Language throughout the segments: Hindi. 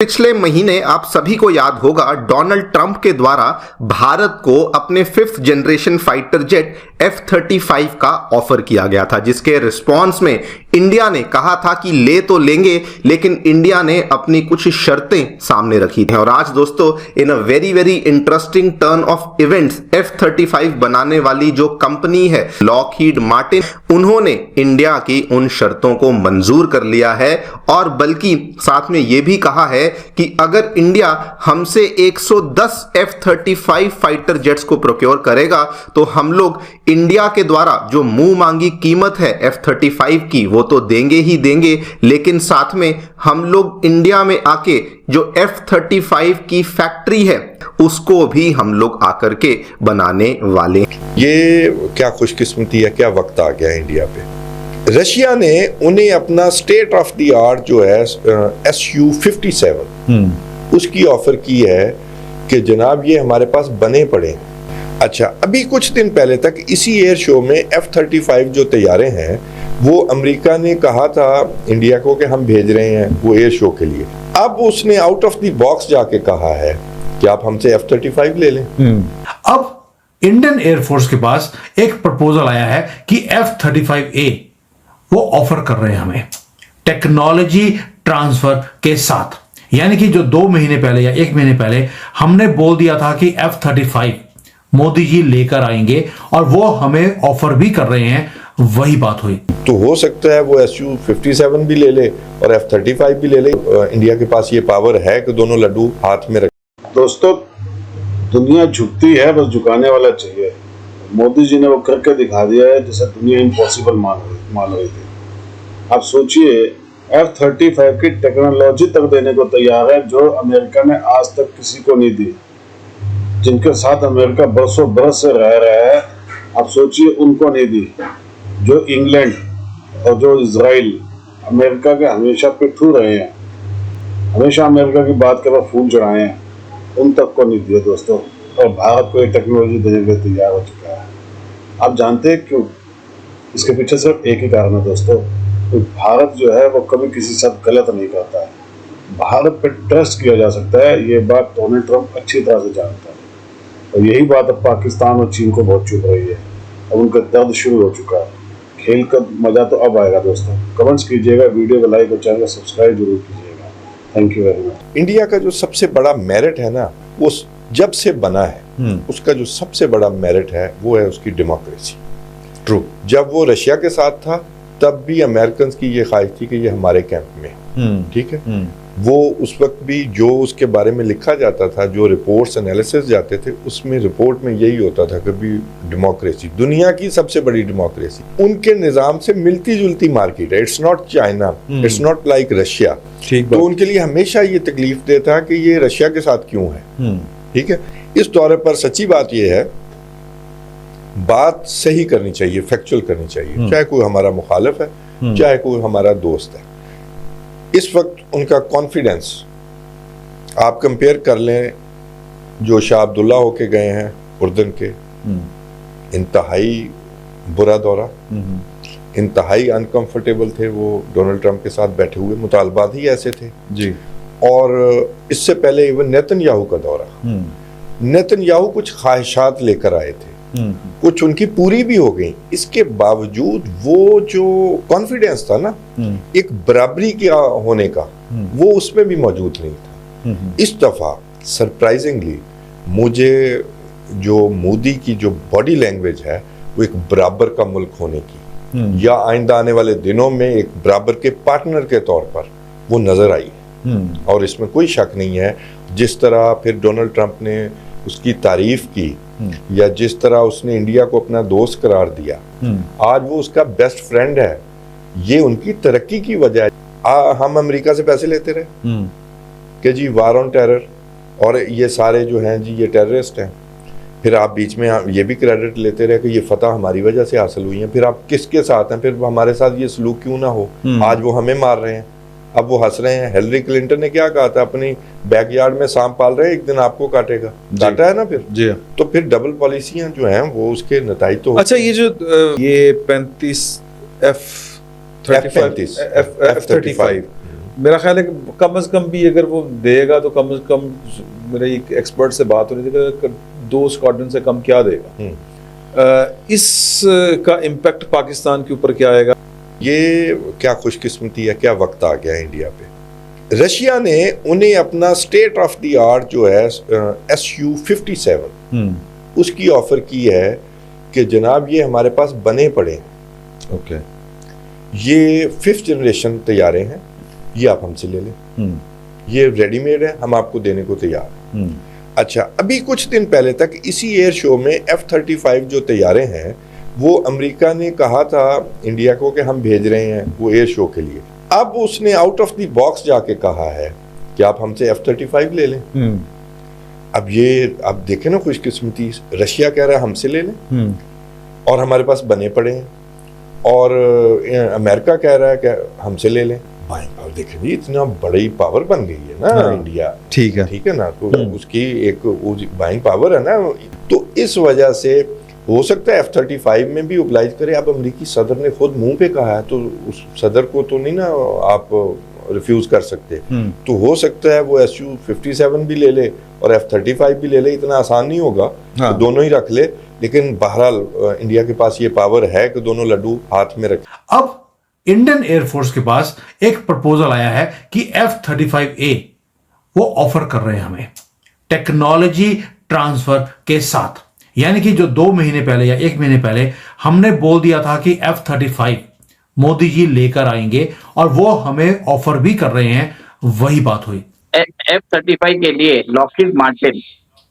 पिछले महीने आप सभी को याद होगा डोनाल्ड ट्रंप के द्वारा भारत को अपने 5th generation fighter jet F-35 का ऑफर किया गया था, जिसके रिस्पॉन्स में इंडिया ने कहा था कि ले तो लेंगे, लेकिन इंडिया ने अपनी कुछ शर्तें सामने रखी थी। और आज दोस्तों in a very very interesting turn of events F-35 बनाने वाली जो कंपनी है लॉकहीड मार्टिन, उन्होंने इंडिया की उन शर्तों को मंजूर कर लिया है और बल्कि साथ में यह भी कहा है कि अगर इंडिया हमसे 110 F-35 फाइटर जेट्स को प्रोक्योर करेगा तो हम लोग इंडिया के द्वारा जो मुंह मांगी कीमत है F-35 की वो तो देंगे ही देंगे, लेकिन साथ में हम लोग इंडिया में आके जो F-35 की फैक्ट्री है उसको भी हम लोग आकर के बनाने वाले। ये क्या खुशकिस्मती है, क्या वक्त आ गया इंडिया पे। रशिया ने उन्हें अपना स्टेट ऑफ द आर्ट जो है Su-57 उसकी ऑफर की है कि जनाब ये हमारे पास बने पड़े। अच्छा, अभी कुछ दिन पहले तक इसी एयर शो में F-35 जो तैयारे हैं वो अमेरिका ने कहा था इंडिया को कि हम भेज रहे हैं वो एयर शो के लिए। अब उसने आउट ऑफ द बॉक्स जाके कहा है कि आप हमसे F-35 ले लें। अब इंडियन एयरफोर्स के पास एक प्रपोजल आया है कि F-35A वो ऑफर कर रहे हैं हमें टेक्नोलॉजी ट्रांसफर के साथ। यानी कि जो 2 महीने पहले या 1 महीने पहले हमने बोल दिया था कि F-35 मोदी जी लेकर आएंगे और वो हमें ऑफर भी कर रहे हैं, वही बात हुई। तो हो सकता है वो Su-57 भी ले ले और F-35 भी ले ले। इंडिया के पास ये पावर है कि दोनों लड्डू हाथ में रखे। दोस्तों, दुनिया झुकती है, बस झुकाने वाला चाहिए। मोदी जी ने वो करके दिखा दिया है जिसे दुनिया इम्पॉसिबल मान रही थी। आप सोचिए, F-35 की टेक्नोलॉजी तक देने को तैयार है जो अमेरिका ने आज तक किसी को नहीं दी, जिनके साथ अमेरिका बरसों बरस से रह रहा है। आप सोचिए, उनको नहीं दी। जो इंग्लैंड और जो इजराइल अमेरिका के हमेशा पिट्ठू रहे हैं, हमेशा अमेरिका की बात के बाद फूल चढ़ाए हैं, उन तक को नहीं दिया दोस्तों। और भारत को ये टेक्नोलॉजी देने के लिए तैयार हो चुका है। आप जानते हैं क्यों? इसके पीछे सिर्फ एक ही कारण है दोस्तों, तो भारत जो है वो कभी किसी के साथ गलत नहीं करता है। भारत पे ट्रस्ट किया जा सकता है, ये बात डोनाल्ड ट्रंप अच्छी तरह से जानता है। और यही बात अब पाकिस्तान और चीन को बहुत चुभ रही है। अब उनका दर्द शुरू हो चुका है। खेल का मजा तो अब आएगा दोस्तों। कमेंट्स कीजिएगा, वीडियो को लाइक और चैनल को सब्सक्राइब जरूर कीजिएगा। Thank you very much. India का जो सबसे बड़ा मेरिट है ना, वो जब से बना है उसका जो सबसे बड़ा मेरिट है वो है उसकी डेमोक्रेसी। ट्रू, जब वो रशिया के साथ था तब भी अमेरिकन की ये ख्वाहिश थी कि ये हमारे कैंप में, ठीक है। वो उस वक्त भी जो उसके बारे में लिखा जाता था, जो रिपोर्ट्स एनालिसिस जाते थे, उसमें रिपोर्ट में यही होता था कि भी डेमोक्रेसी दुनिया की सबसे बड़ी डेमोक्रेसी, उनके निज़ाम से मिलती जुलती मार्केट है। It's not China, it's not like Russia. तो उनके लिए हमेशा ये तकलीफ देता कि ये रशिया के साथ क्यों है, ठीक है। इस दौरे पर सच्ची बात यह है, बात सही करनी चाहिए, फैक्चुअल करनी चाहिए, चाहे कोई हमारा मुखालिफ है चाहे कोई हमारा दोस्त है। इस वक्त उनका कॉन्फिडेंस आप कंपेयर कर लें जो शाह अब्दुल्ला होके गए हैं उर्दन के, इंतहाई बुरा दौरा, इंतहाई अनकंफर्टेबल थे वो डोनाल्ड ट्रंप के साथ बैठे हुए, मुतालबात ही ऐसे थे जी। और इससे पहले इवन नेतन्याहू का दौरा, नेतन्याहू कुछ ख्वाहिशात लेकर आए थे, कुछ उनकी पूरी भी हो गई। इसके बावजूद वो जो कॉन्फिडेंस था ना एक बराबरी के होने का, वो उसमें भी मौजूद नहीं था। इस दफा सरप्राइजिंगली मुझे जो मोदी की जो बॉडी लैंग्वेज है वो एक बराबर का मुल्क होने की, या आइंदा आने वाले दिनों में एक बराबर के पार्टनर के तौर पर वो नजर आई। और इसमें कोई शक नहीं है, जिस तरह फिर डोनाल्ड ट्रंप ने उसकी तारीफ की या जिस तरह उसने इंडिया को अपना दोस्त करार दिया, आज वो उसका बेस्ट फ्रेंड है। ये उनकी तरक्की की वजह है। हम अमेरिका से पैसे लेते रहे कि जी वार ऑन टेरर और ये सारे जो हैं जी ये टेररिस्ट हैं, फिर आप बीच में ये भी क्रेडिट लेते रहे कि ये फतह हमारी वजह से हासिल हुई है। फिर आप किसके साथ हैं? फिर हमारे साथ ये सलूक क्यों ना हो? आज वो हमें मार रहे हैं, अब वो हंस रहे हैं। हिलरी क्लिंटन ने क्या कहा था, अपनी बैकयार्ड में सांप पाल रहे हैं, एक दिन आपको काटेगा, काटा है ना फिर जी। तो फिर डबल पॉलिसियां जो हैं वो उसके नताइज तो। अच्छा, ये जो ये 35 F-35 मेरा ख्याल है कि कम से कम भी अगर वो देगा तो कम से कम, मेरे एक एक्सपर्ट से बात हो रही थी कि 2 स्क्वाड्रन से कम क्या देगा। इसका इम्पैक्ट पाकिस्तान के ऊपर क्या आएगा? ये क्या खुशकिस्मती है, क्या वक्त आ गया है इंडिया पे। रशिया ने उन्हें अपना स्टेट ऑफ द आर्ट जो है SU-57 उसकी ऑफर की है कि जनाब ये हमारे पास बने पड़े हैं, ओके, ये 5th जनरेशन तैयारे हैं, ये आप हमसे ले लें, ये रेडीमेड है, हम आपको देने को तैयार हैं। अच्छा, अभी कुछ दिन पहले तक इसी एयर शो में F-35 जो तैयारे हैं वो अमेरिका ने कहा था इंडिया को कि हम भेज रहे हैं वो एयर शो के लिए। अब उसने आउट ऑफ द बॉक्स जाके कहा है कि आप हमसे F-35 ले लें। अब ये आप देखें ना खुशकिस्मती, रशिया कह रहा है हमसे ले लें और हमारे पास बने पड़े हैं, और अमेरिका कह रहा है कि हमसे ले लें। बाइंग पावर देखें जी, इतना बड़ी पावर बन गई है ना। हाँ, इंडिया, ठीक है ना, तो उसकी एक बाइंग पावर है ना। तो इस वजह से हो सकता है F-35 में भी ओब्लाइज करे। अब अमेरिकी सदर ने खुद मुंह पे कहा है, तो उस सदर को तो नहीं ना आप रिफ्यूज कर सकते। तो हो सकता है वो SU-57 भी ले ले और F-35 भी ले ले, इतना आसान नहीं होगा। हाँ। तो दोनों ही रख ले, लेकिन बहरहाल इंडिया के पास ये पावर है कि दोनों लड्डू हाथ में रखे। अब इंडियन एयरफोर्स के पास एक प्रपोजल आया है कि F-35A वो ऑफर कर रहे हैं हमें टेक्नोलॉजी ट्रांसफर के साथ। यानी कि जो 2 महीने पहले या 1 महीने पहले हमने बोल दिया था कि F-35 मोदी जी लेकर आएंगे और वो हमें ऑफर भी कर रहे हैं, वही बात हुई। F-35 के लिए लॉकहीड मार्टिन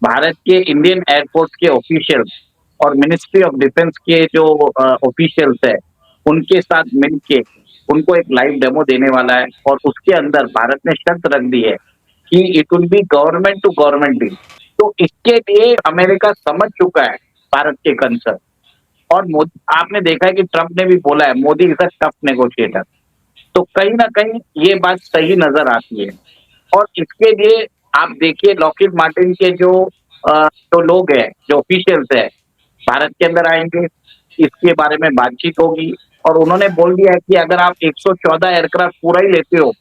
भारत के इंडियन एयरफोर्स के ऑफिशियल्स और मिनिस्ट्री ऑफ डिफेंस के जो ऑफिशियल्स है उनके साथ मिलके उनको एक लाइव डेमो देने वाला है, और उसके अंदर भारत ने शर्त रख दी है कि it will be government to government deal. तो इसके लिए अमेरिका समझ चुका है भारत के कंसर्न, और मोदी, आपने देखा है कि ट्रंप ने भी बोला है Modi is a tough negotiator. तो कहीं ना कहीं ये बात सही नजर आती है। और इसके लिए आप देखिए लॉकहीड मार्टिन के जो लोग हैं, जो ऑफिशियल्स है, भारत के अंदर आएंगे, इसके बारे में बातचीत होगी, और उन्होंने बोल दिया है कि अगर आप 114 एयरक्राफ्ट पूरा ही लेते हो,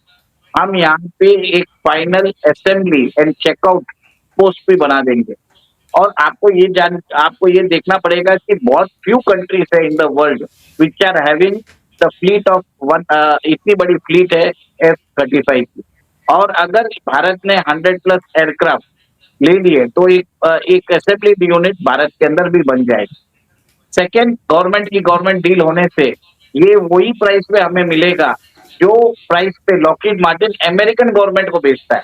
हम यहाँ पे एक final assembly and checkout post भी बना देंगे। और आपको ये देखना पड़ेगा कि बहुत फ्यू कंट्रीज है in the world which are having the fleet of one, इतनी बड़ी फ्लीट है F-35 की। और अगर भारत ने 100+ एयरक्राफ्ट ले लिए तो एक असेंबली यूनिट भारत के अंदर भी बन जाएगी। सेकेंड, गवर्नमेंट डील होने से ये वही प्राइस पे हमें मिलेगा जो प्राइस पे लॉकहीड मार्टिन अमेरिकन गवर्नमेंट को बेचता है।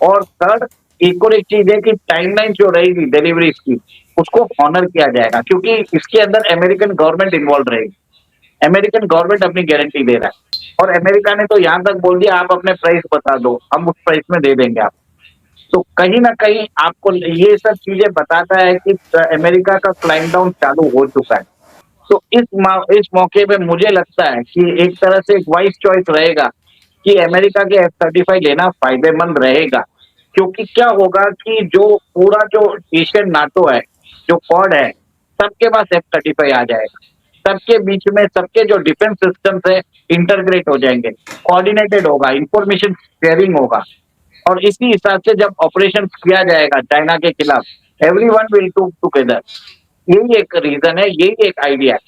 और थर्ड, एक और एक चीज है कि टाइमलाइन जो रहेगी डिलीवरीज की उसको ऑनर किया जाएगा, क्योंकि इसके अंदर अमेरिकन गवर्नमेंट इन्वॉल्व रहेगी। अमेरिकन गवर्नमेंट अपनी गारंटी दे रहा है, और अमेरिका ने तो यहाँ तक बोल दिया आप अपने प्राइस बता दो, हम उस प्राइस में दे देंगे आप। तो कहीं ना कहीं आपको ये सब चीजें बताता है कि अमेरिका का क्लाइंब डाउन चालू हो चुका है। तो इस मौके पे मुझे लगता है कि एक तरह से एक वाइज चॉइस रहेगा कि अमेरिका के F-35 लेना फायदेमंद रहेगा, क्योंकि क्या होगा कि जो पूरा जो एशियन नाटो है, जो क्वाड है, सबके पास F-35 आ जाएगा। सबके बीच में सबके जो डिफेंस सिस्टम्स है इंटरग्रेट हो जाएंगे, कोऑर्डिनेटेड होगा, इंफॉर्मेशन शेयरिंग होगा, और इसी हिसाब से जब ऑपरेशन किया जाएगा चाइना के खिलाफ, एवरीवन विल डू टुगेदर। यही एक रीजन है, यही एक आइडिया है।